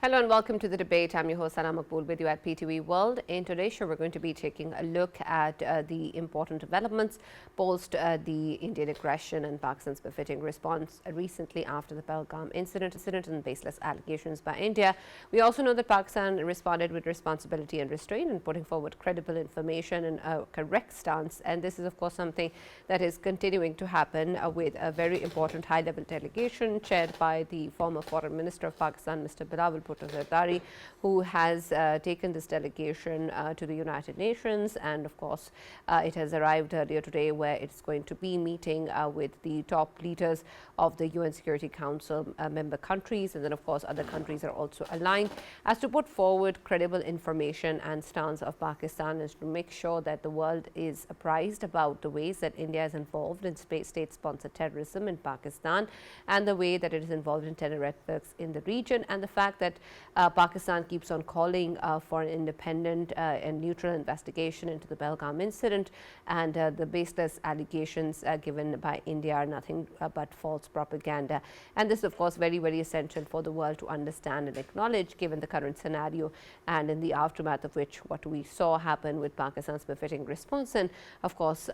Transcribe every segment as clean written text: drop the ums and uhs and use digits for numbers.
Hello and welcome to the debate. I'm your host Sana Makbool with you at PTV World. In today's show, we're going to be taking a look at the important developments post the Indian aggression and Pakistan's befitting response recently after the Pahalgam incident and baseless allegations by India. We also know that Pakistan responded with responsibility and restraint in putting forward credible information and a correct stance. And this is, of course, something that is continuing to happen with a very important high-level delegation chaired by the former Foreign Minister of Pakistan, Mr. Bilawal Bhutto Zardari, who has taken this delegation to the United Nations, and of course it has arrived earlier today where it's going to be meeting with the top leaders of the UN Security Council member countries, and then of course other countries are also aligned as to put forward credible information and stance of Pakistan is to make sure that the world is apprised about the ways that India is involved in state-sponsored terrorism in Pakistan and the way that it is involved in terror networks in the region, and the fact that Pakistan keeps on calling for an independent and neutral investigation into the Pahalgam incident, and the baseless allegations given by India are nothing but false propaganda. And this is, of course, very, very essential for the world to understand and acknowledge, given the current scenario and in the aftermath of which what we saw happen with Pakistan's befitting response, and of course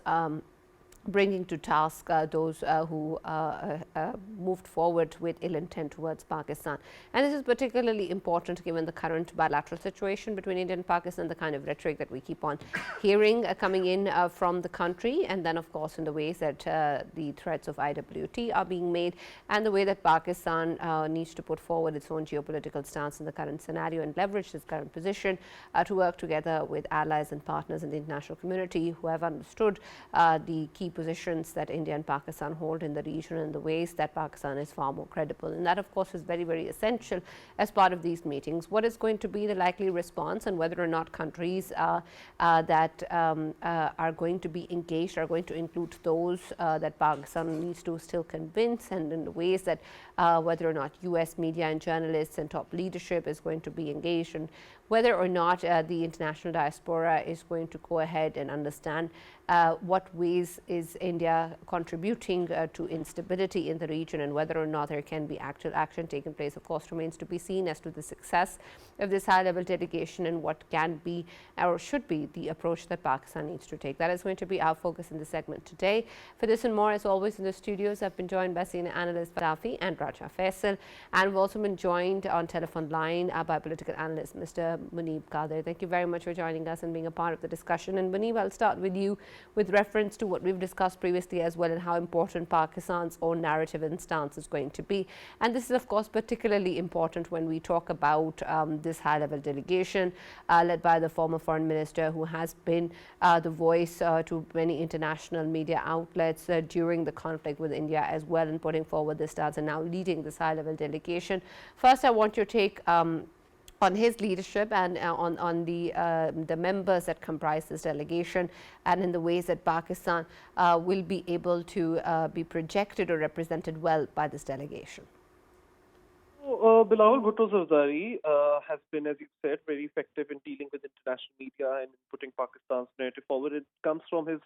bringing to task those who moved forward with ill intent towards Pakistan. And this is particularly important given the current bilateral situation between India and Pakistan, the kind of rhetoric that we keep on hearing coming in from the country, and then of course in the ways that the threats of IWT are being made, and the way that Pakistan needs to put forward its own geopolitical stance in the current scenario and leverage this current position to work together with allies and partners in the international community who have understood the key positions that India and Pakistan hold in the region and the ways that Pakistan is far more credible. And that, of course, is very, very essential as part of these meetings. What is going to be the likely response, and whether or not countries that are going to be engaged are going to include those that Pakistan needs to still convince, and in the ways that whether or not US media and journalists and top leadership is going to be engaged, and whether or not the international diaspora is going to go ahead and understand what ways is India contributing to instability in the region, and whether or not there can be actual action taken place, of course, remains to be seen as to the success of this high-level delegation and what can be or should be the approach that Pakistan needs to take. That is going to be our focus in the segment today. For this and more, as always, in the studios, I've been joined by senior analyst Fadafi and Raja Faisal, and we've also been joined on telephone line by political analyst Mr. Muneeb Kadir. Thank you very much for joining us and being a part of the discussion. And Muneeb, I'll start with you with reference to what we've discussed previously as well, and how important Pakistan's own narrative and stance is going to be. And this is, of course, particularly important when we talk about this high-level delegation led by the former foreign minister, who has been the voice to many international media outlets during the conflict with India as well, and putting forward this stance and now leading this high-level delegation. First, I want your take on his leadership and on the members that comprise this delegation, and in the ways that Pakistan will be able to be projected or represented well by this delegation. Bilawal Bhutto Zardari has been, as you said, very effective in dealing with international media and putting Pakistan's narrative forward. It comes from his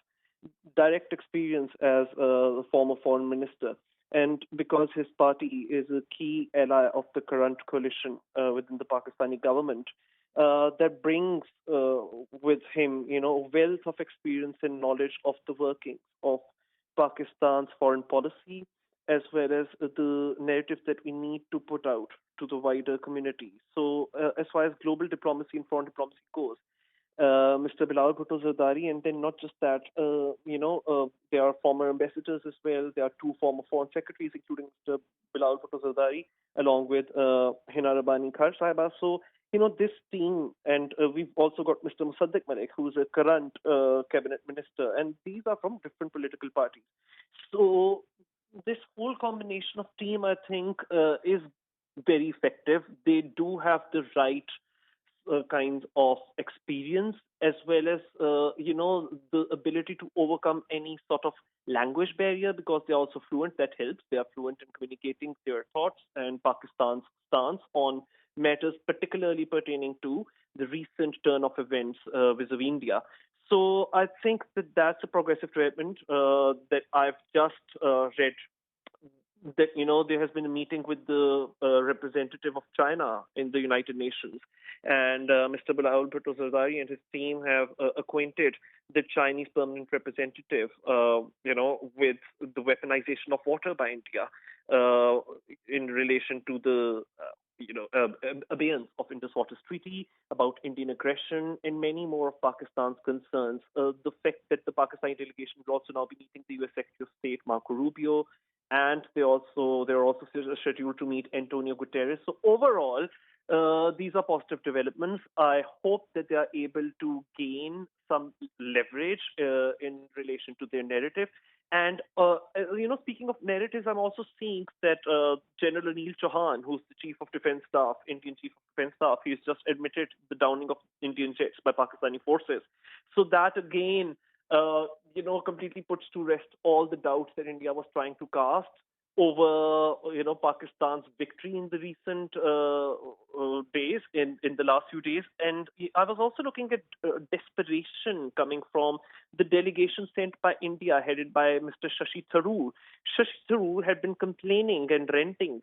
direct experience as a former foreign minister, and because his party is a key ally of the current coalition within the Pakistani government, that brings with him, a wealth of experience and knowledge of the workings of Pakistan's foreign policy, as well as the narrative that we need to put out to the wider community. So as far as global diplomacy and foreign diplomacy goes, Mr. Bilawal Bhutto Zardari, and then not just that, there are former ambassadors as well. There are two former foreign secretaries, including Mr. Bilawal Bhutto Zardari, along with Hina Rabbani Khar Sahiba. So, this team, and we've also got Mr. Musaddiq Malik, who's a current cabinet minister, and these are from different political parties. So this whole combination of team, I think, is very effective. They do have the right kinds of experience, as well as the ability to overcome any sort of language barrier, because they're also fluent. That helps. They are fluent in communicating their thoughts and Pakistan's stance on matters particularly pertaining to the recent turn of events vis-a-vis India. So I think that that's a progressive development that I've just read that there has been a meeting with the representative of China in the United Nations, and Mr. Bilal Bhutto Zardari and his team have acquainted the Chinese permanent representative, with the weaponization of water by India in relation to the abeyance of Indus Waters Treaty, about Indian aggression, and many more of Pakistan's concerns. The fact that the Pakistani delegation will also now be meeting the U.S. Secretary of State Marco Rubio, and they're also scheduled to meet Antonio Guterres. So overall, these are positive developments. I hope that they are able to gain some leverage in relation to their narrative. And speaking of narratives, I'm also seeing that General Anil Chauhan, who's the Chief of Defense Staff, Indian Chief of Defense Staff, he's just admitted the downing of Indian jets by Pakistani forces. So that again, completely puts to rest all the doubts that India was trying to cast over, Pakistan's victory in the recent days, in the last few days. And I was also looking at desperation coming from the delegation sent by India, headed by Mr. Shashi Tharoor. Shashi Tharoor had been complaining and ranting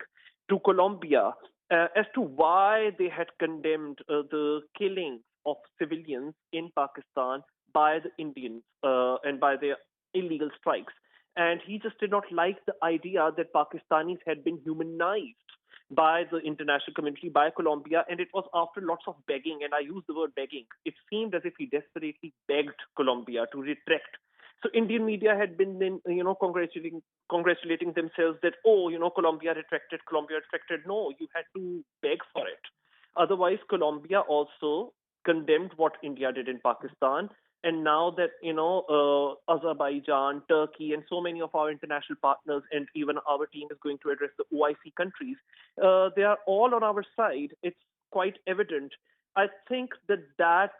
to Colombia as to why they had condemned the killing of civilians in Pakistan by the Indians and by their illegal strikes. And he just did not like the idea that Pakistanis had been humanized by the international community, by Colombia, and it was after lots of begging, and I use the word begging. It seemed as if he desperately begged Colombia to retract. So Indian media had been then, congratulating themselves that, Colombia retracted. No, you had to beg for it. Otherwise, Colombia also condemned what India did in Pakistan. And now that, Azerbaijan, Turkey, and so many of our international partners, and even our team is going to address the OIC countries, they are all on our side. It's quite evident. I think that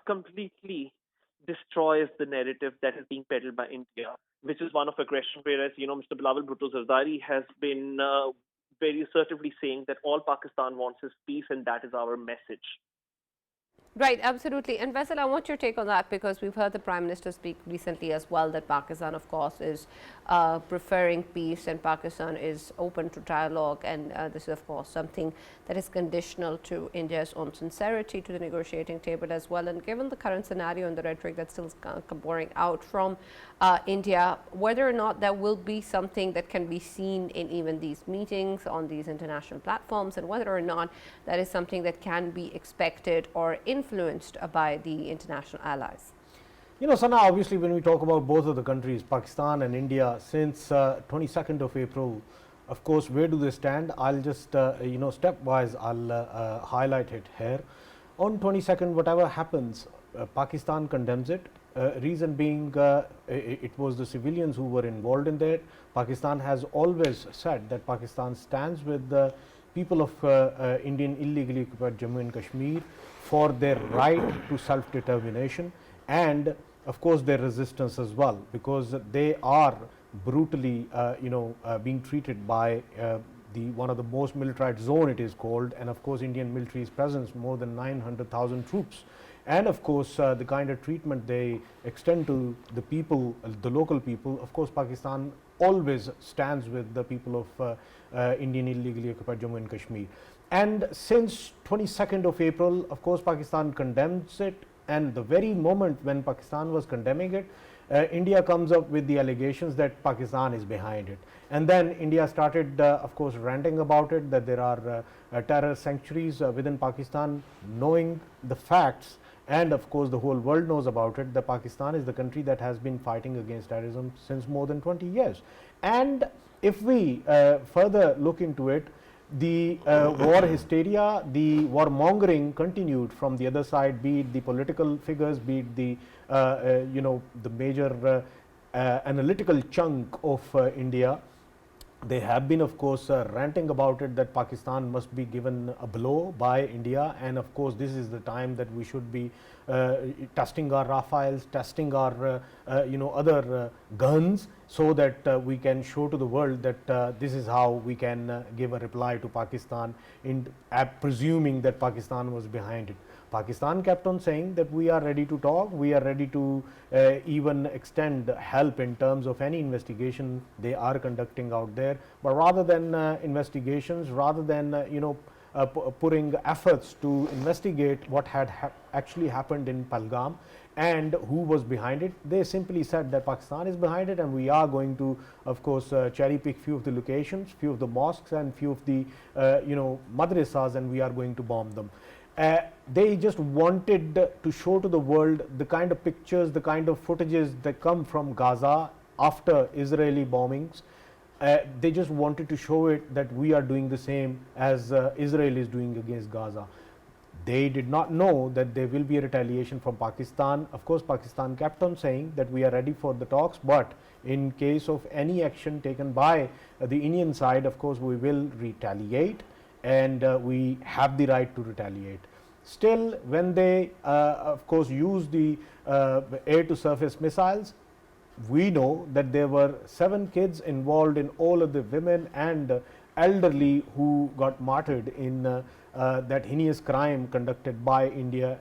completely destroys the narrative that is being peddled by India, which is one of aggression, whereas, Mr. Bilawal Bhutto Zardari has been very assertively saying that all Pakistan wants is peace, and that is our message. Right, absolutely. And Faisal, I want your take on that, because we've heard the Prime Minister speak recently as well that Pakistan, of course, is preferring peace, and Pakistan is open to dialogue. And this is, of course, something that is conditional to India's own sincerity to the negotiating table as well. And given the current scenario and the rhetoric that's still pouring out from India, whether or not there will be something that can be seen in even these meetings on these international platforms, and whether or not that is something that can be expected or influenced by the international allies. Sana, obviously when we talk about both of the countries, Pakistan and India, since 22nd of April, of course, where do they stand? I'll just, stepwise, I'll highlight it here. On 22nd, whatever happens, Pakistan condemns it. Reason being, it was the civilians who were involved in that. Pakistan has always said that Pakistan stands with the people of Indian illegally occupied Jammu and Kashmir for their right to self-determination, and of course their resistance as well, because they are brutally being treated by one of the most militarized zone, it is called, and of course Indian military's presence, more than 900,000 troops, and of course the kind of treatment they extend to the people, the local people. Of course Pakistan always stands with the people of Indian illegally occupied Jammu and Kashmir. And since 22nd of April, of course Pakistan condemns it, and the very moment when Pakistan was condemning it, India comes up with the allegations that Pakistan is behind it. And then India started, of course, ranting about it, that there are terror sanctuaries within Pakistan, knowing the facts, and of course the whole world knows about it, that Pakistan is the country that has been fighting against terrorism since more than 20 years. And if we further look into it, the war hysteria, the warmongering continued from the other side, be it the political figures, be it the the major analytical chunk of India. They have been, of course, ranting about it, that Pakistan must be given a blow by India, and of course this is the time that we should be testing our Rafales, testing our other guns, so that we can show to the world that this is how we can give a reply to Pakistan, in presuming that Pakistan was behind it. Pakistan kept on saying that we are ready to talk, we are ready to even extend help in terms of any investigation they are conducting out there. But rather than investigations, rather than putting efforts to investigate what had actually happened in Pahalgam and who was behind it, they simply said that Pakistan is behind it, and we are going to, of course, cherry pick few of the locations, few of the mosques, and few of the madrasas, and we are going to bomb them. They just wanted to show to the world the kind of pictures, the kind of footages that come from Gaza after Israeli bombings. They just wanted to show it that we are doing the same as Israel is doing against Gaza. They did not know that there will be a retaliation from Pakistan. Of course, Pakistan kept on saying that we are ready for the talks, but in case of any action taken by the Indian side, of course, we will retaliate, and we have the right to retaliate. Still, when they of course use the air to surface missiles, we know that there were 7 kids involved in all of the women and elderly who got martyred in that heinous crime conducted by India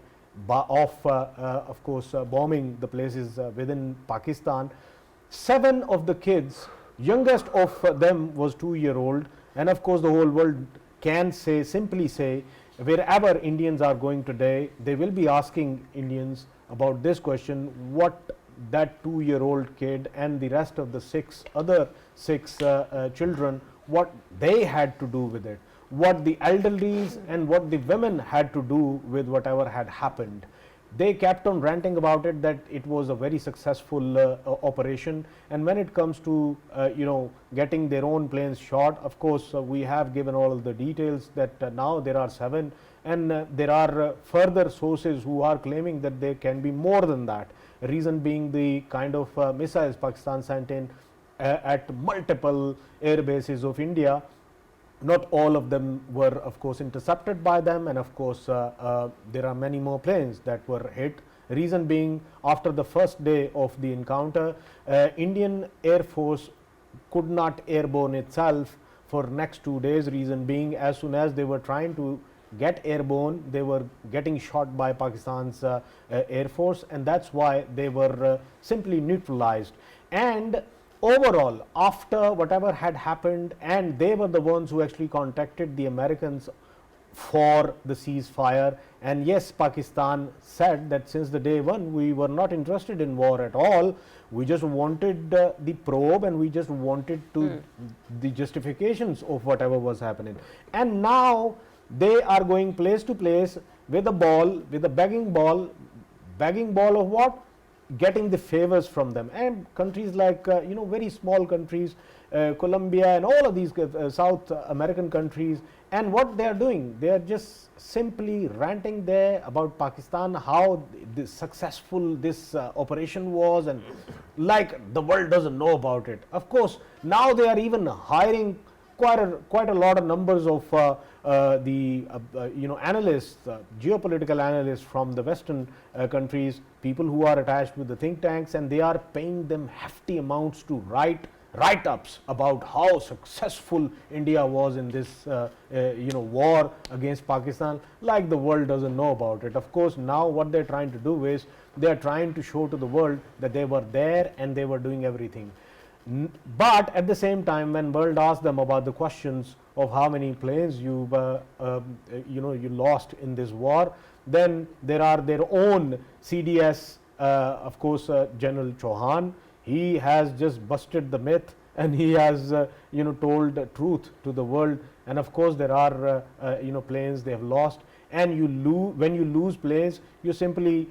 of course bombing the places within Pakistan. 7 of the kids, youngest of them was 2-year-old, and of course the whole world can say, simply say, wherever Indians are going today, they will be asking Indians about this question: what that 2-year-old kid and the rest of the 6 other children, what they had to do with it, what the elderlies and what the women had to do with whatever had happened. They kept on ranting about it, that it was a very successful operation, and when it comes to getting their own planes shot, of course we have given all of the details that now there are 7, and there are further sources who are claiming that there can be more than that. Reason being the kind of missiles Pakistan sent in at multiple air bases of India. Not all of them were, of course, intercepted by them, and of course there are many more planes that were hit. Reason being, after the first day of the encounter, Indian Air Force could not airborne itself for next 2 days. Reason being, as soon as they were trying to get airborne, they were getting shot by Pakistan's Air Force, and that's why they were simply neutralized. And overall, after whatever had happened, and they were the ones who actually contacted the Americans for the ceasefire, and yes, Pakistan said that since the day one we were not interested in war at all, we just wanted the probe, and we just wanted to the justifications of whatever was happening. And now they are going place to place with a ball, with a begging ball of what? Getting the favors from them. And countries like very small countries, Colombia and all of these South American countries, and what they are doing, they are just simply ranting there about Pakistan, how successful this operation was, and like the world doesn't know about it. Of course, now they are even hiring quite a lot of numbers of analysts, geopolitical analysts from the Western countries, people who are attached with the think tanks, and they are paying them hefty amounts to write-ups about how successful India was in this war against Pakistan, like the world doesn't know about it. Of course, now what they're trying to do is they are trying to show to the world that they were there and they were doing everything. But at the same time, when world asked them about the questions of how many planes you lost in this war, then there are their own CDS, of course, General Chauhan. He has just busted the myth, and he has told the truth to the world. And of course, there are planes they have lost, and when you lose planes, you simply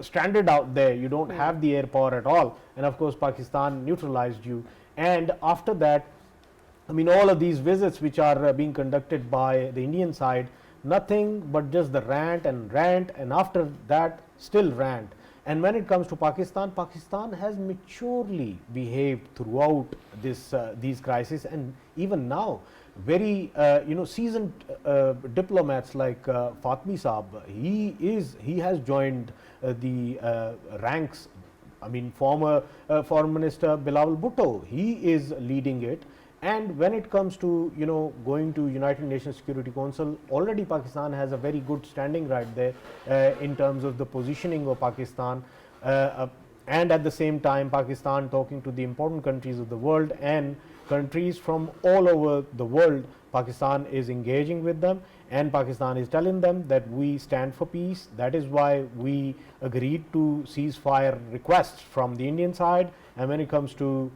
stranded out there, you don't have the air power at all, and of course Pakistan neutralized you. And after that, I mean, all of these visits which are being conducted by the Indian side, nothing but just the rant, and after that still rant. And when it comes to Pakistan, Pakistan has maturely behaved throughout these crises, and even now very seasoned diplomats like Fatmi Saab, he has joined the ranks I mean, former Foreign Minister Bilawal Bhutto, he is leading it. And when it comes to, going to United Nations Security Council, already Pakistan has a very good standing right there in terms of the positioning of Pakistan. And at the same time, Pakistan talking to the important countries of the world and countries from all over the world. Pakistan is engaging with them, and Pakistan is telling them that we stand for peace. That is why we agreed to ceasefire requests from the Indian side. And when it comes to,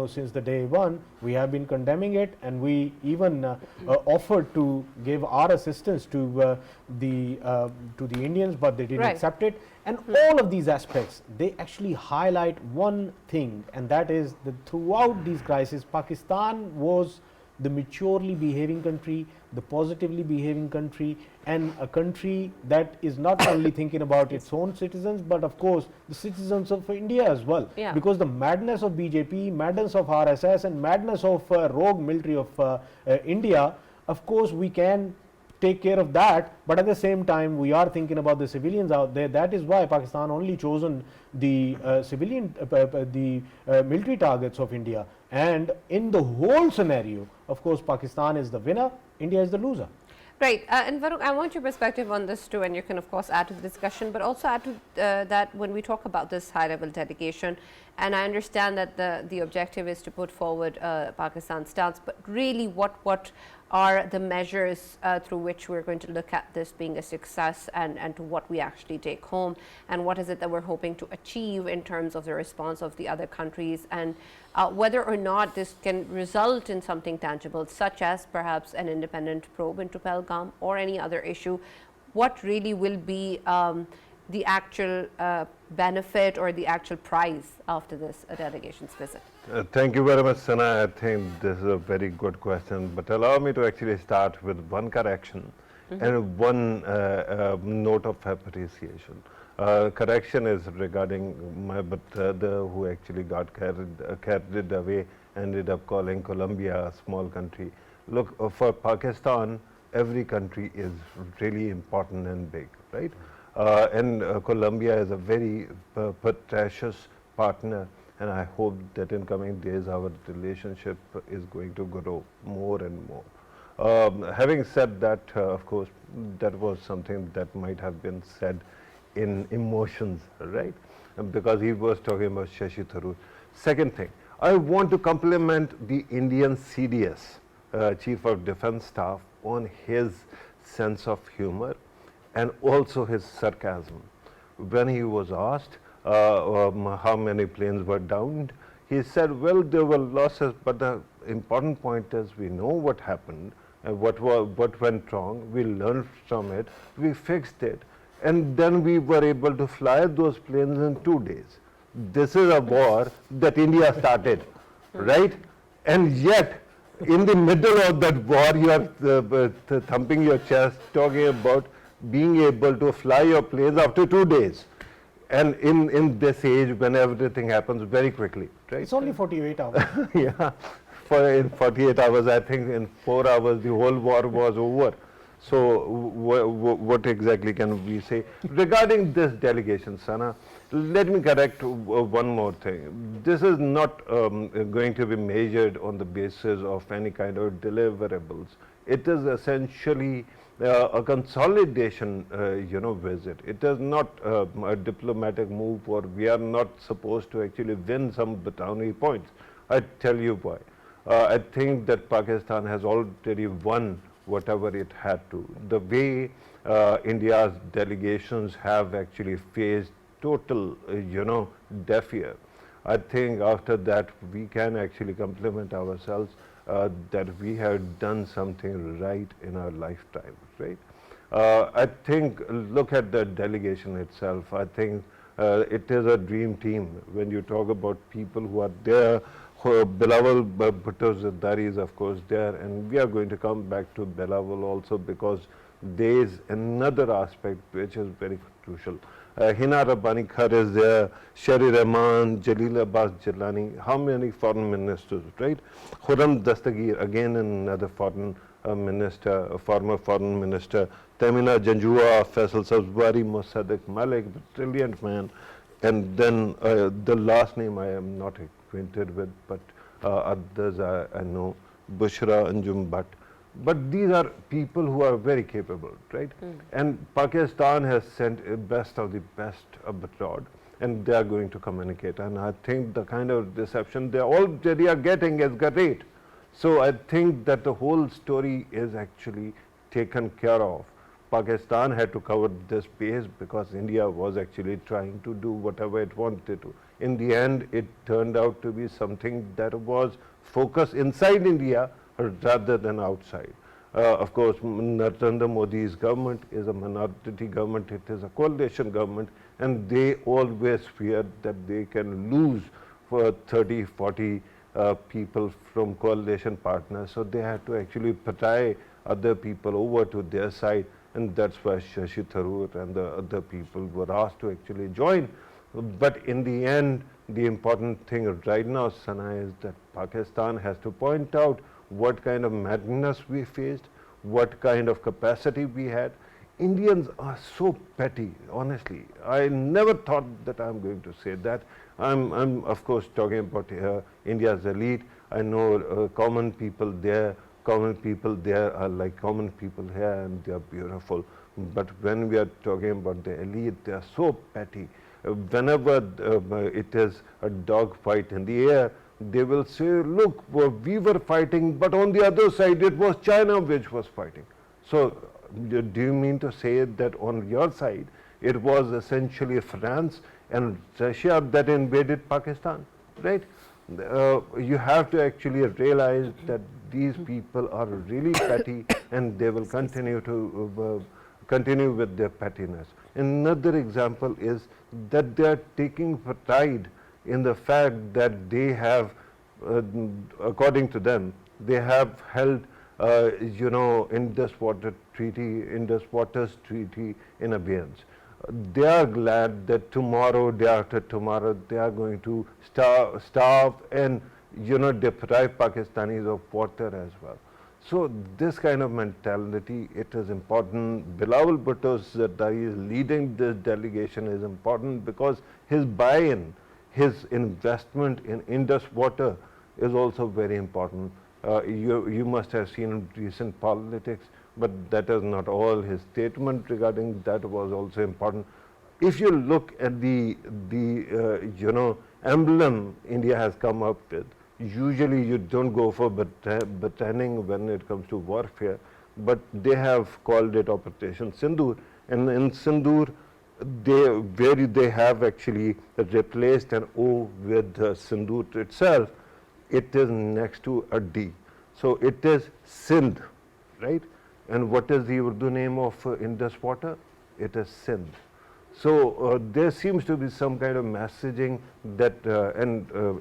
since the day one, we have been condemning it, and we even offered to give our assistance to the Indians, but they didn't accept it. And all of these aspects, they actually highlight one thing, and that is that throughout these crises, Pakistan was the maturely behaving country, the positively behaving country, and a country that is not only thinking about its own citizens, but of course the citizens of India as well. Yeah. Because the madness of BJP, madness of RSS, and madness of rogue military of India, of course we can take care of that, but at the same time we are thinking about the civilians out there. That is why Pakistan only chosen the military targets of India, and in the whole scenario, of course, Pakistan is the winner, India is the loser. Right, and Varun, I want your perspective on this too, and you can of course add to the discussion, but also add to that when we talk about this high-level delegation, and I understand that the objective is to put forward Pakistan's stance, but really what are the measures through which we're going to look at this being a success, and to what we actually take home, and what is it that we're hoping to achieve in terms of the response of the other countries, and whether or not this can result in something tangible, such as perhaps an independent probe into Pahalgam or any other issue. What really will be the actual benefit or the actual prize after this delegation's visit? Thank you very much, Sana. I think this is a very good question, but allow me to actually start with one correction and one note of appreciation. Correction is regarding my brother who actually got carried away, ended up calling Colombia a small country. Look, for Pakistan, every country is really important and big, right? And Colombia is a very precious partner, and I hope that in coming days our relationship is going to grow more and more. Having said that, of course, that was something that might have been said in emotions, right? Because he was talking about Shashi Tharoor. Second thing, I want to compliment the Indian CDS, Chief of Defense Staff, on his sense of humor and also his sarcasm. When he was asked how many planes were downed, he said, well, there were losses, but the important point is we know what happened and what went wrong. We learned from it, we fixed it, and then we were able to fly those planes in 2 days. This is a war that India started, right? And yet, in the middle of that war, you are thumping your chest, talking about being able to fly your planes after 2 days. And in this age, when everything happens very quickly, right? It's only 48 hours. Yeah, in 48 hours, I think in 4 hours, the whole war was over. So what exactly can we say? Regarding this delegation, Sana, let me correct one more thing. This is not going to be measured on the basis of any kind of deliverables. It is essentially a consolidation, visit. It is not a diplomatic move, or we are not supposed to actually win some brownie points. I tell you why. I think that Pakistan has already won whatever it had to. The way India's delegations have actually faced total, deaf ear. I think after that we can actually compliment ourselves that we have done something right in our lifetime, right? I think, look at the delegation itself. I think it is a dream team. When you talk about people who are there, Bilawal Bhutto Zardari is of course there, and we are going to come back to Bilawal also, because there is another aspect which is very crucial. Hina Rabbani Khar is there, Shari Rahman, Jalil Abbas Jilani, how many foreign ministers, right? Khurram Dastagir, again another foreign minister, a former foreign minister, Tamina Janjua, Faisal Sabzwari, Mossadegh Malik, brilliant man, And then the last name I am not acquainted with, but others I know, Bushra Anjum Bhatt. But these are people who are very capable, right? And Pakistan has sent a best of the best abroad, and they are going to communicate. And I think the kind of reception they already are getting is great. So I think that the whole story is actually taken care of. Pakistan had to cover this base because India was actually trying to do whatever it wanted to. In the end, it turned out to be something that was focused inside India rather than outside. Of course, Narendra Modi's government is a minority government, it is a coalition government, and they always fear that they can lose for 30, 40 people from coalition partners. So they had to actually portray other people over to their side, and that's why Shashi Tharoor and the other people were asked to actually join. But in the end, the important thing right now, Sana, is that Pakistan has to point out what kind of madness we faced, what kind of capacity we had. Indians are so petty, honestly. I never thought that I'm going to say that. I'm of course talking about India's elite. I know common people there are like common people here, and they are beautiful. But when we are talking about the elite, they are so petty. Whenever it is a dog fight in the air, they will say, look, we were fighting, but on the other side it was China which was fighting. So do you mean to say that on your side it was essentially France and Russia that invaded Pakistan, right? You have to actually realize that these people are really petty, and they will continue with their pettiness. Another example is that they are taking pride in the fact that they have, according to them, they have held, Indus Waters Treaty in abeyance. They are glad that tomorrow, day after tomorrow, they are going to starve and, deprive Pakistanis of water as well. So this kind of mentality, it is important. Bilawal Bhutto Zardari is leading this delegation is important because his buy-in, his investment in Indus water is also very important. You must have seen recent politics, but that is not all. His statement regarding that was also important. If you look at the emblem India has come up with, usually you don't go for battalion when it comes to warfare, but they have called it Operation Sindoor, and in Sindoor, they have actually replaced an O with Sindoor itself. It is next to a D, so it is Sindh, right? And what is the Urdu name of Indus water? It is Sindh. So there seems to be some kind of messaging that,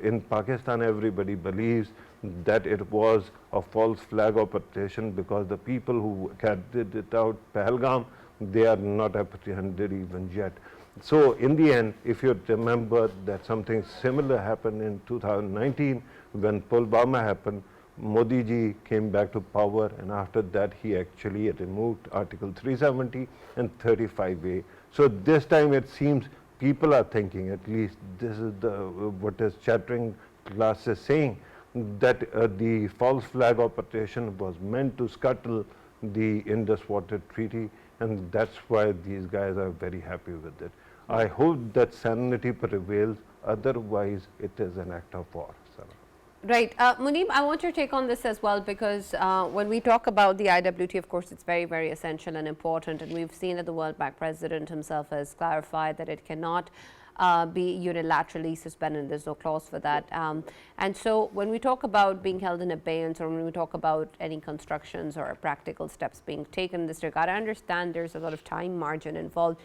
in Pakistan everybody believes that it was a false flag operation because the people who carried it out, Pahalgam, they are not apprehended even yet. So in the end, if you remember that something similar happened in 2019 when Pulwama happened, Modi ji came back to power, and after that he actually removed Article 370 and 35A. So this time it seems people are thinking, at least this is what is chattering class is saying, that the false flag operation was meant to scuttle the Indus Water Treaty, and that's why these guys are very happy with it. I hope that sanity prevails, otherwise it is an act of war. Right. Muneeb, I want your take on this as well, because when we talk about the IWT, of course, it's very, very essential and important. And we've seen that the World Bank president himself has clarified that it cannot be unilaterally suspended. There's no clause for that. And so when we talk about being held in abeyance, or when we talk about any constructions or practical steps being taken in this regard, I understand there's a lot of time margin involved.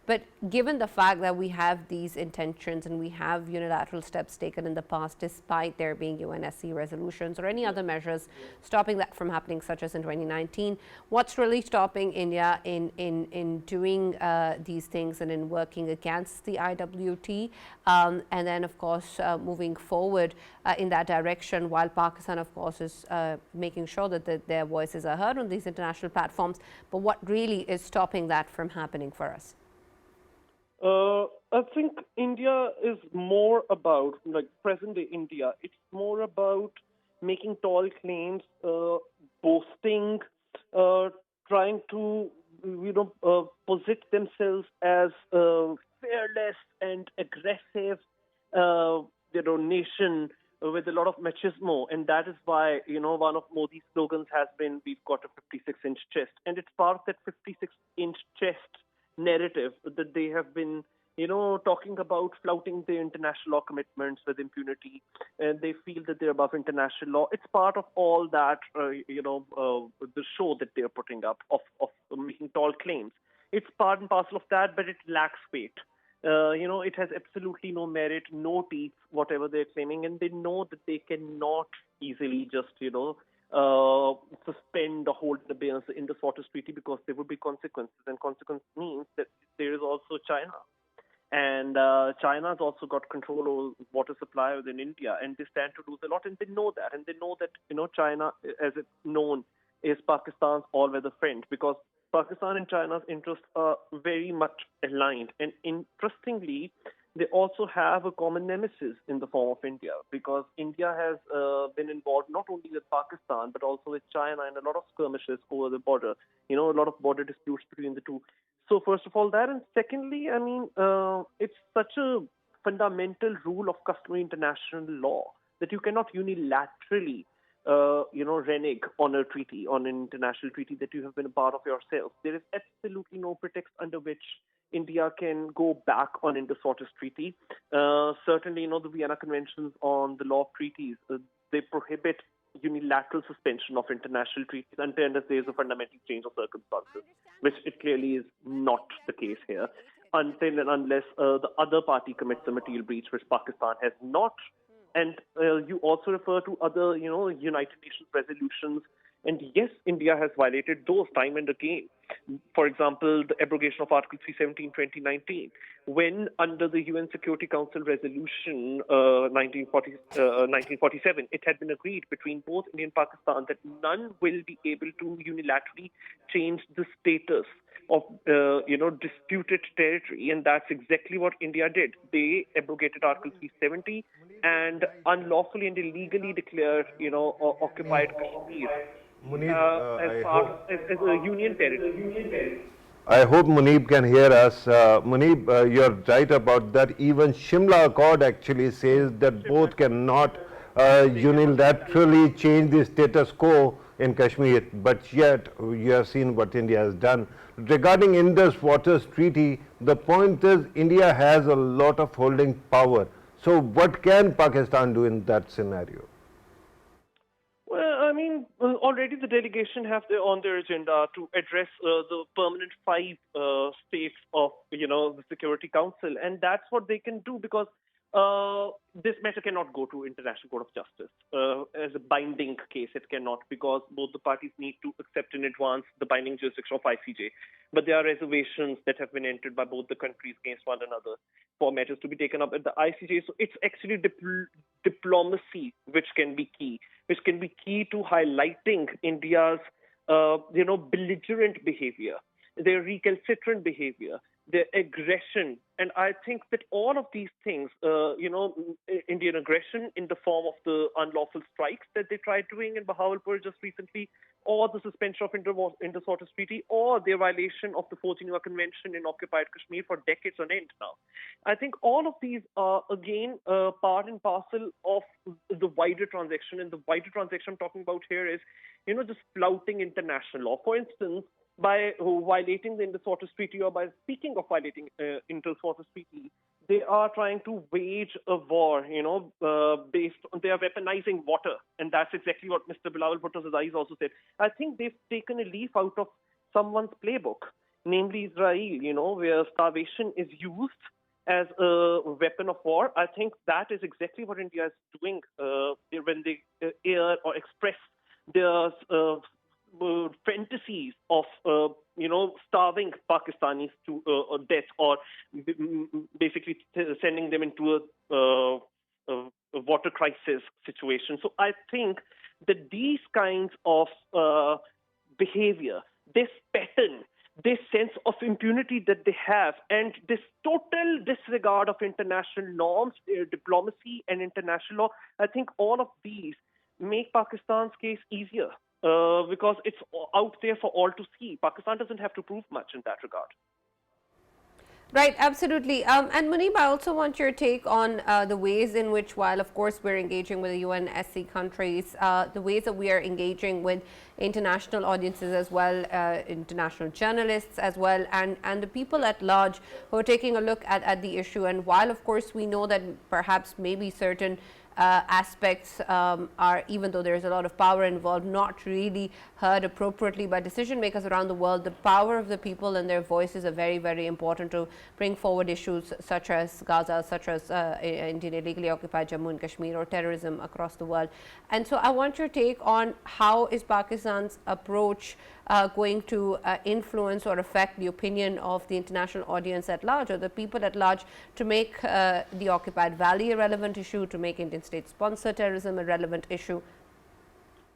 But given the fact that we have these intentions and we have unilateral steps taken in the past, despite there being UNSC resolutions or any other measures stopping that from happening, such as in 2019, what's really stopping India in doing these things and in working against the IWT? And then, of course, moving forward in that direction, while Pakistan, of course, is making sure that their voices are heard on these international platforms. But what really is stopping that from happening for us? I think India is more about, like present day India, it's more about making tall claims, boasting, uh, trying to, posit themselves as fearless and aggressive, nation with a lot of machismo. And that is why, one of Modi's slogans has been, we've got a 56-inch chest. And it's part of that 56-inch chest narrative that they have been talking about flouting their international law commitments with impunity, and they feel that they're above international law. It's part of all that, the show that they're putting up of making tall claims. It's part and parcel of that, but it lacks weight. It has absolutely no merit, no teeth, whatever they're claiming, and they know that they cannot easily just, suspend or hold the abeyance in the Waters Treaty because there would be consequences, and consequence means that there is also China. And China has also got control over water supply within India, and they stand to lose a lot, and they know that. And they know that, China, as it's known, is Pakistan's all-weather friend, because Pakistan and China's interests are very much aligned. And interestingly, they also have a common nemesis in the form of India, because India has been involved not only with Pakistan, but also with China in a lot of skirmishes over the border, a lot of border disputes between the two. So first of all that, and secondly, I mean, it's such a fundamental rule of customary international law that you cannot unilaterally, renege on a treaty, on an international treaty that you have been a part of yourself. There is absolutely no pretext under which India can go back on Indus-Waters Treaty. Certainly, the Vienna Conventions on the Law of Treaties, they prohibit unilateral suspension of international treaties until there is a fundamental change of circumstances, which it clearly is not the case here, until and unless the other party commits a material breach, which Pakistan has not. And you also refer to other, United Nations resolutions. And yes, India has violated those time and again. For example, the abrogation of Article 317 2019, when under the UN Security Council resolution 1947, it had been agreed between both India and Pakistan that none will be able to unilaterally change the status of, disputed territory. And that's exactly what India did. They abrogated Article 370 and unlawfully and illegally declared, occupied Kashmir Munib, as as a union territory. I hope Munib can hear us. Munib, you're right about that. Even Shimla Accord actually says that both cannot unilaterally change the status quo in Kashmir, but yet you have seen what India has done. Regarding Indus Waters Treaty, the point is India has a lot of holding power. So what can Pakistan do in that scenario? Well, I mean, already the delegation have on their agenda to address the permanent five states of, the Security Council, and that's what they can do, because this matter cannot go to International Court of Justice as a binding case. It cannot, because both the parties need to accept in advance the binding jurisdiction of ICJ. But there are reservations that have been entered by both the countries against one another for matters to be taken up at the ICJ. So it's actually diplomacy which can be key to highlighting India's, belligerent behavior, their recalcitrant behavior, their aggression. And I think that all of these things, Indian aggression in the form of the unlawful strikes that they tried doing in Bahawalpur just recently, or the suspension of Indus-Waters Treaty, or their violation of the 4th Geneva Convention in occupied Kashmir for decades on end now. I think all of these are, again, part and parcel of the wider transaction. And the wider transaction I'm talking about here is, just flouting international law. For instance, by violating the Indus-Waters Treaty, or by speaking of violating Indus-Waters Treaty, they are trying to wage a war, based on, they are weaponizing water. And that's exactly what Mr. Bilawal Bhutto Zardari also said. I think they've taken a leaf out of someone's playbook, namely Israel, where starvation is used as a weapon of war. I think that is exactly what India is doing when they air or express their fantasies of, starving Pakistanis to death, or basically sending them into a water crisis situation. So I think that these kinds of behavior, this pattern, this sense of impunity that they have, and this total disregard of international norms, diplomacy, and international law, I think all of these make Pakistan's case easier because it's out there for all to see. Pakistan doesn't have to prove much in that regard. Right, absolutely. And Muneeb, I also want your take on the ways in which, while of course we're engaging with the UNSC countries, the ways that we are engaging with international audiences as well, international journalists as well, and the people at large who are taking a look at the issue. And while of course we know that perhaps maybe certain aspects are, even though there's a lot of power involved, not really heard appropriately by decision makers around the world, the power of the people and their voices are very, very important to bring forward issues such as Gaza, such as Indian illegally occupied Jammu and Kashmir, or terrorism across the world. And so I want your take on how is Pakistan's approach going to influence or affect the opinion of the international audience at large, or the people at large, to make the occupied valley a relevant issue, to make Indian state-sponsored terrorism a relevant issue?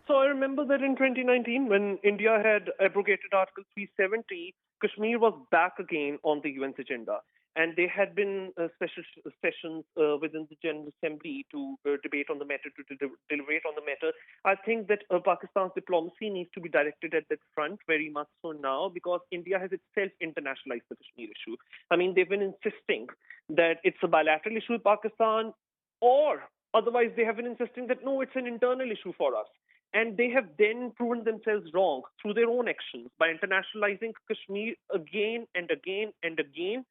So I remember that in 2019, when India had abrogated Article 370, Kashmir was back again on the UN's agenda. And there had been special sessions within the General Assembly to debate on the matter, to deliberate on the matter. I think that Pakistan's diplomacy needs to be directed at that front very much so now, because India has itself internationalized the Kashmir issue. I mean, they've been insisting that it's a bilateral issue with Pakistan, or otherwise they have been insisting that no, it's an internal issue for us. And they have then proven themselves wrong through their own actions by internationalizing Kashmir again and again and again.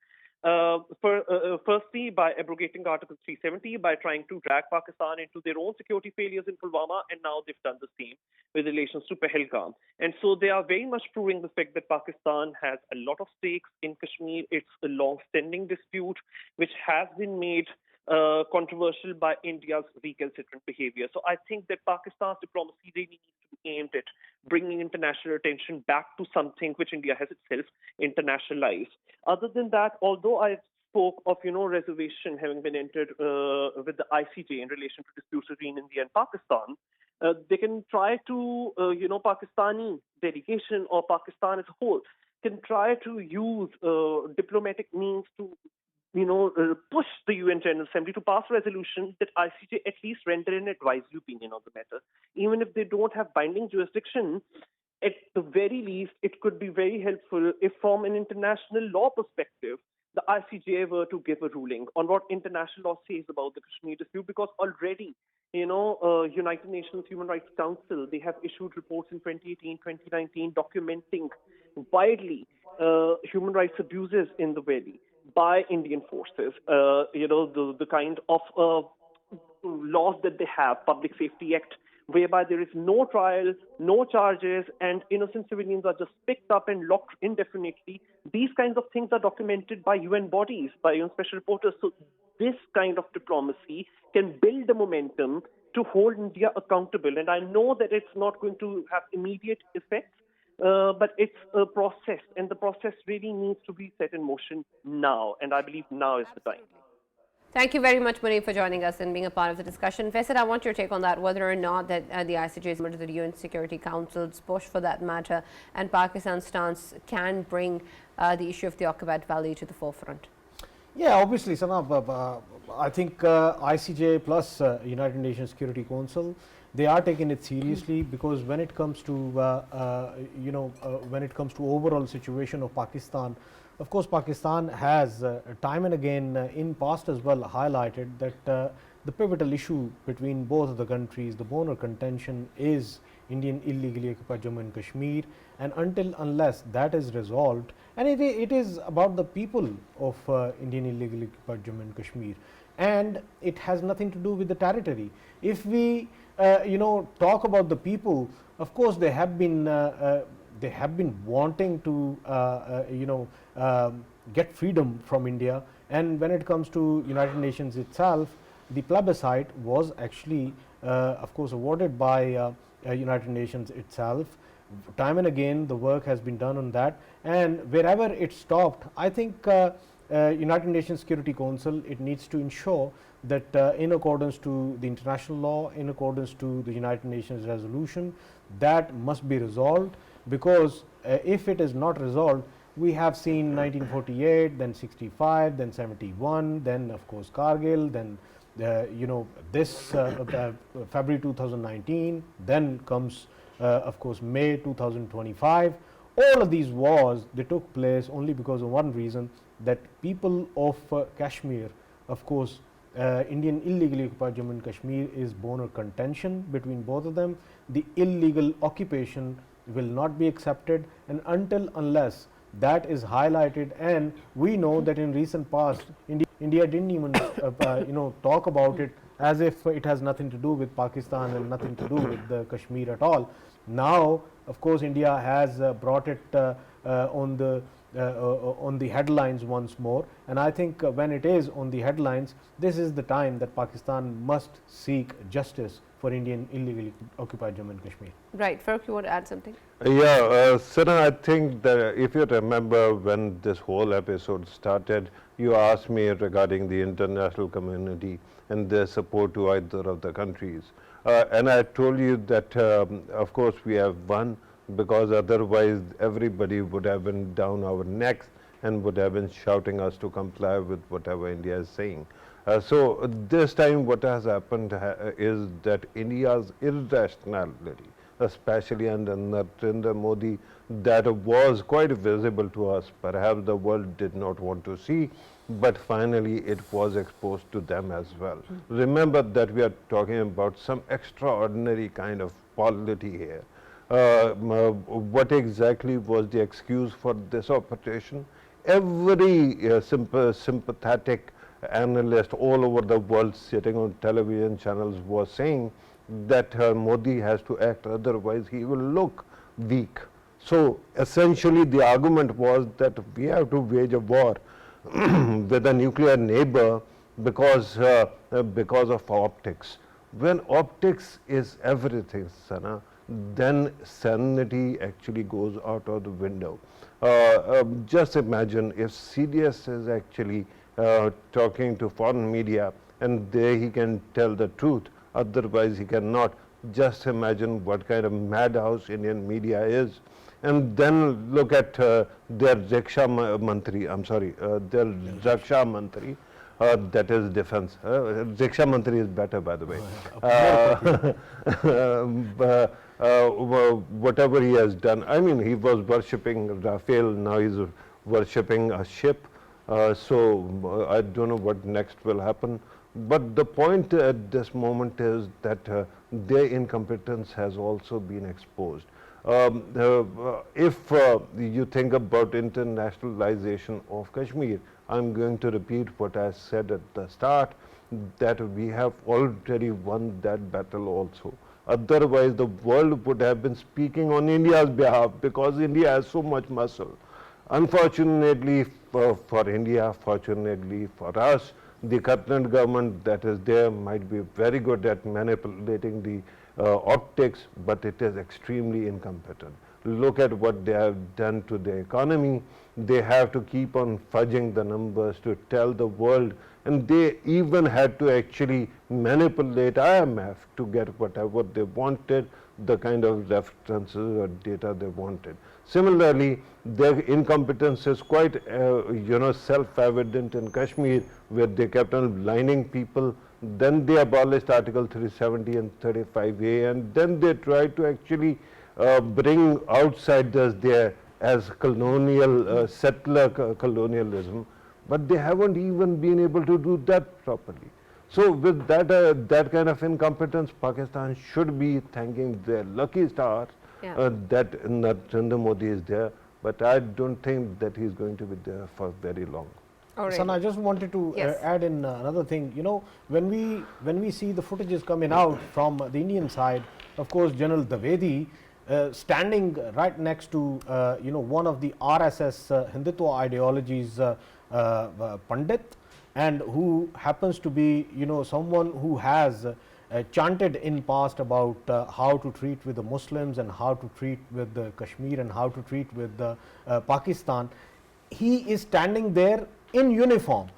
Firstly, by abrogating Article 370, by trying to drag Pakistan into their own security failures in Pulwama, and now they've done the same with relations to Pahalgam. And so they are very much proving the fact that Pakistan has a lot of stakes in Kashmir. It's a long-standing dispute which has been made controversial by India's recalcitrant behavior. So I think that Pakistan's diplomacy really needs to be aimed at bringing international attention back to something which India has itself internationalized. Other than that, although I spoke of, reservation having been entered with the ICJ in relation to disputes between India and Pakistan, they can try to, Pakistani delegation or Pakistan as a whole can try to use diplomatic means to push the UN General Assembly to pass a resolution that ICJ at least render an advisory opinion on the matter. Even if they don't have binding jurisdiction, at the very least, it could be very helpful if, from an international law perspective, the ICJ were to give a ruling on what international law says about the Kashmir dispute, because already, United Nations Human Rights Council, they have issued reports in 2018, 2019 documenting widely human rights abuses in the valley by Indian forces, the kind of laws that they have, Public Safety Act, whereby there is no trial, no charges, and innocent civilians are just picked up and locked indefinitely. These kinds of things are documented by UN bodies, by UN special reporters. So this kind of diplomacy can build the momentum to hold India accountable. And I know that it's not going to have immediate effects, but it's a process, and the process really needs to be set in motion now. And I believe now is the time. Thank you very much, Muneeb, for joining us and being a part of the discussion. Faisal, I want your take on that, whether or not that the ICJ is member of the UN Security Council's push for that matter, and Pakistan's stance can bring the issue of the occupied valley to the forefront. Yeah, obviously, Sana, I think ICJ plus United Nations Security Council, they are taking it seriously, because when it comes to when it comes to overall situation of Pakistan, of course, Pakistan has time and again in past as well highlighted that the pivotal issue between both of the countries, the bone of contention, is Indian illegally occupied Jammu and Kashmir, and unless that is resolved, and it is about the people of Indian illegally occupied Jammu and Kashmir, and it has nothing to do with the territory. If we talk about the people, of course they have been wanting to get freedom from India, and when it comes to United Nations itself, the plebiscite was actually of course awarded by United Nations itself. Time and again the work has been done on that, and wherever it stopped, I think United Nations Security Council, it needs to ensure that in accordance to the international law, in accordance to the United Nations resolution, that must be resolved, because if it is not resolved, we have seen 1948, then 65, then 71, then of course Kargil, then this February 2019, then comes of course May 2025. All of these wars, they took place only because of one reason, that people of Kashmir, of course, Indian illegally occupied Jammu and Kashmir is bone of contention between both of them. The illegal occupation will not be accepted, and unless that is highlighted, and we know that in recent past India didn't even talk about it, as if it has nothing to do with Pakistan and nothing to do with the Kashmir at all. Now of course India has brought it on the headlines once more, and I think when it is on the headlines, this is the time that Pakistan must seek justice for Indian illegally occupied Jammu and Kashmir. Right. Farooq, you want to add something? Sana, I think that if you remember when this whole episode started, you asked me regarding the international community and their support to either of the countries. And I told you that, of course, we have won, because otherwise everybody would have been down our necks and would have been shouting us to comply with whatever India is saying. So this time what has happened is that India's irrationality, especially under Narendra Modi, that was quite visible to us. Perhaps the world did not want to see, but finally it was exposed to them as well. Remember that we are talking about some extraordinary kind of polity here. What exactly was the excuse for this operation? Every sympathetic analyst all over the world sitting on television channels was saying that Modi has to act, otherwise he will look weak. So essentially the argument was that we have to wage a war with a nuclear neighbor because of optics. When optics is everything, Sana, then sanity actually goes out of the window. Just imagine if CDS is actually talking to foreign media and there he can tell the truth, otherwise he cannot. Just imagine what kind of madhouse Indian media is. And then look at their Raksha Mantri, that is defense. Raksha Mantri is better, by the way. Whatever he has done, I mean, he was worshipping Rafael, now he's worshipping a ship. So I don't know what next will happen. But the point at this moment is that their incompetence has also been exposed. If you think about internationalization of Kashmir, I'm going to repeat what I said at the start, that we have already won that battle also. Otherwise, the world would have been speaking on India's behalf, because India has so much muscle. Unfortunately for India, fortunately for us, the current government that is there might be very good at manipulating the optics, but it is extremely incompetent. Look at what they have done to the economy. They have to keep on fudging the numbers to tell the world, and they even had to actually manipulate IMF to get whatever they wanted, the kind of references or data they wanted. Similarly, their incompetence is quite self-evident in Kashmir, where they kept on lining people. Then they abolished Article 370 and 35A, and then they tried to actually bring outsiders there as colonial, settler colonialism, but they haven't even been able to do that properly. So with that kind of incompetence, Pakistan should be thanking their lucky stars that Narendra Modi is there, but I don't think that he's going to be there for very long. Sana, I just wanted to add in another thing. You know, when we see the footages coming out from the Indian side, of course, General Dwivedi standing right next to one of the RSS Hindutva ideologies Pandit, and who happens to be someone who has chanted in past about how to treat with the Muslims and how to treat with the Kashmir and how to treat with the Pakistan. He is standing there in uniform.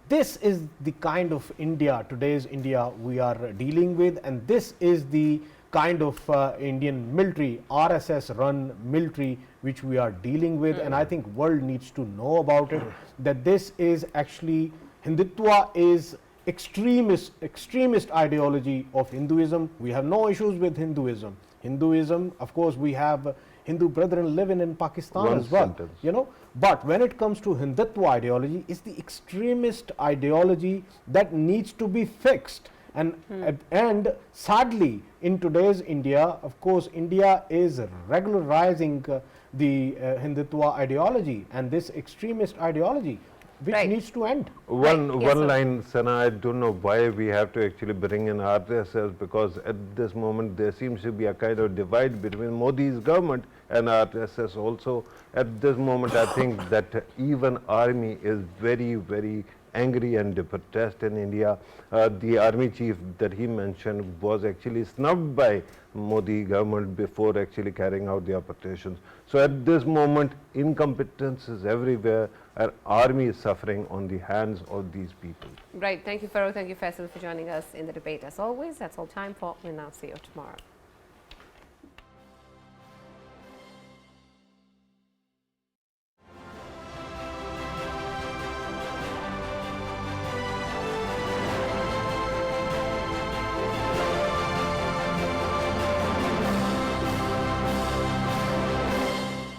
This is the kind of India, today's India, we are dealing with, and this is the kind of Indian military, RSS run military which we are dealing with, and I think world needs to know about it, that this is actually Hindutva is extremist ideology of Hinduism. We have no issues with Hinduism, of course, we have Hindu brethren living in Pakistan One as well, sentence. you know. But when it comes to Hindutva ideology, it's the extremist ideology that needs to be fixed. And sadly, in today's India, of course, India is regularizing the Hindutva ideology and this extremist ideology, which Right. needs to end. One Yes, sir. line, Sana, I don't know why we have to actually bring in RSS, because at this moment there seems to be a kind of divide between Modi's government and RSS also. At this moment, I think that even army is very, very angry and depressed in India. The army chief that he mentioned was actually snubbed by Modi government before actually carrying out the operations. So at this moment, incompetence is everywhere, and army is suffering on the hands of these people. Right. Thank you, Farooq. Thank you, Faisal, for joining us in the debate. As always, that's all time for. We'll now see you tomorrow.